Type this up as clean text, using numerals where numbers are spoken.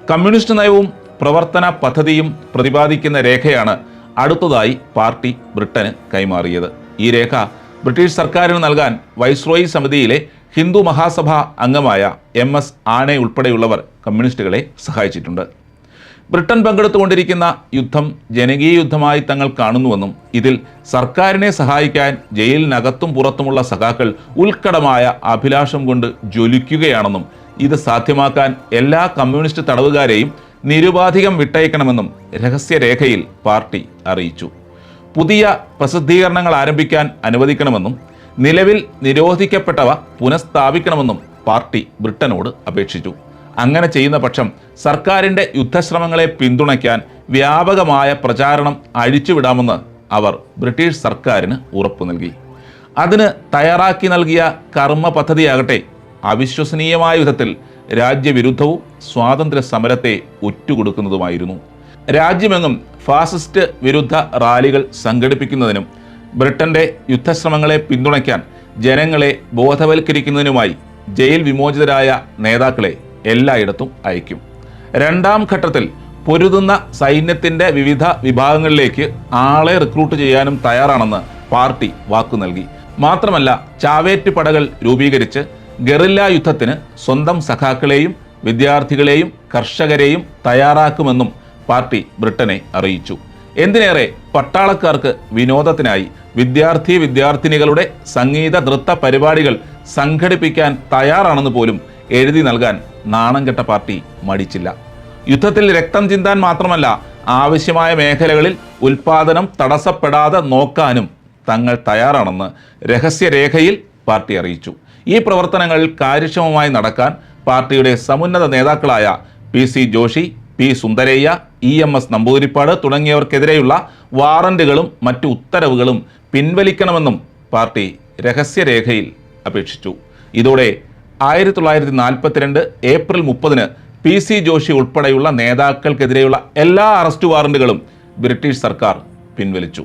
Communist നയവും പ്രവർത്തന പദ്ധതിയും പ്രതിപാദിക്കുന്ന രേഖയാണ് അടുത്തതായി പാർട്ടി ബ്രിട്ടന് കൈമാറിയത്. ഈ രേഖ ബ്രിട്ടീഷ് സർക്കാരിന് നൽകാൻ വൈസ്രോയി സമിതിയിലെ ഹിന്ദു മഹാസഭ അംഗമായ MS ആനെ ഉൾപ്പെടെയുള്ളവർ കമ്മ്യൂണിസ്റ്റുകളെ സഹായിച്ചിട്ടുണ്ട്. ബ്രിട്ടൻ പങ്കെടുത്തുകൊണ്ടിരിക്കുന്ന യുദ്ധം ജനകീയ യുദ്ധമായി തങ്ങൾ കാണുന്നുവെന്നും ഇതിൽ സർക്കാരിനെ സഹായിക്കാൻ ജയിലിനകത്തും പുറത്തുമുള്ള സഖാക്കൾ ഉത്കടമായ അഭിലാഷം കൊണ്ട് ജ്വലിക്കുകയാണെന്നും ഇത് സാധ്യമാക്കാൻ എല്ലാ കമ്മ്യൂണിസ്റ്റ് തടവുകാരെയും നിരുപാധികം വിട്ടയക്കണമെന്നും രഹസ്യരേഖയിൽ പാർട്ടി അറിയിച്ചു. പുതിയ പ്രസിദ്ധീകരണങ്ങൾ ആരംഭിക്കാൻ അനുവദിക്കണമെന്നും നിലവിൽ നിരോധിക്കപ്പെട്ടവ പുനഃസ്ഥാപിക്കണമെന്നും പാർട്ടി ബ്രിട്ടനോട് അപേക്ഷിച്ചു. അങ്ങനെ ചെയ്യുന്ന പക്ഷം സർക്കാരിൻ്റെ യുദ്ധശ്രമങ്ങളെ പിന്തുണയ്ക്കാൻ വ്യാപകമായ പ്രചാരണം അഴിച്ചുവിടാമെന്ന് അവർ ബ്രിട്ടീഷ് സർക്കാരിന് ഉറപ്പു നൽകി. അതിന് തയ്യാറാക്കി നൽകിയ കർമ്മ പദ്ധതിയാകട്ടെ അവിശ്വസനീയമായ വിധത്തിൽ രാജ്യവിരുദ്ധവും സ്വാതന്ത്ര്യ സമരത്തെ ഒറ്റുകൊടുക്കുന്നതുമായിരുന്നു. രാജ്യമെങ്ങും ഫാസിസ്റ്റ് വിരുദ്ധ റാലികൾ സംഘടിപ്പിക്കുന്നതിനും ബ്രിട്ടന്റെ യുദ്ധശ്രമങ്ങളെ പിന്തുണയ്ക്കാൻ ജനങ്ങളെ ബോധവൽക്കരിക്കുന്നതിനുമായി ജയിൽ വിമോചിതരായ നേതാക്കളെ എല്ലായിടത്തും അയക്കും. രണ്ടാം ഘട്ടത്തിൽ പൊരുതുന്ന സൈന്യത്തിൻ്റെ വിവിധ വിഭാഗങ്ങളിലേക്ക് ആളെ റിക്രൂട്ട് ചെയ്യാനും തയ്യാറാണെന്ന് പാർട്ടി വാക്കു നൽകി. മാത്രമല്ല, ചാവേറ്റ് പടകൾ രൂപീകരിച്ച് ഗറില്ല യുദ്ധത്തിന് സ്വന്തം സഖാക്കളെയും വിദ്യാർത്ഥികളെയും കർഷകരെയും തയ്യാറാക്കുമെന്നും പാർട്ടി ബ്രിട്ടനെ അറിയിച്ചു. എന്തിനേറെ, പട്ടാളക്കാർക്ക് വിനോദത്തിനായി വിദ്യാർത്ഥിനികളുടെ സംഗീത നൃത്ത പരിപാടികൾ സംഘടിപ്പിക്കാൻ തയ്യാറാണെന്ന് പോലും എഴുതി നൽകാൻ നാണംകെട്ട പാർട്ടി മടിച്ചില്ല. യുദ്ധത്തിൽ രക്തം ചിന്താൻ മാത്രമല്ല, ആവശ്യമായ മേഖലകളിൽ ഉൽപാദനം തടസ്സപ്പെടാതെ നോക്കാനും തങ്ങൾ തയ്യാറാണെന്ന് രഹസ്യരേഖയിൽ പാർട്ടി അറിയിച്ചു. ഈ പ്രവർത്തനങ്ങൾ കാര്യക്ഷമമായി നടക്കാൻ പാർട്ടിയുടെ സമുന്നത നേതാക്കളായ PC Joshi, P Sundarayya, EMS Namboodiripad തുടങ്ങിയവർക്കെതിരെയുള്ള വാറന്റുകളും മറ്റു ഉത്തരവുകളും പിൻവലിക്കണമെന്നും പാർട്ടി രഹസ്യരേഖയിൽ അപേക്ഷിച്ചു. ഇതോടെ 1942 ഏപ്രിൽ 30 PC ജോഷി ഉൾപ്പെടെയുള്ള നേതാക്കൾക്കെതിരെയുള്ള എല്ലാ അറസ്റ്റ് വാറന്റുകളും ബ്രിട്ടീഷ് സർക്കാർ പിൻവലിച്ചു.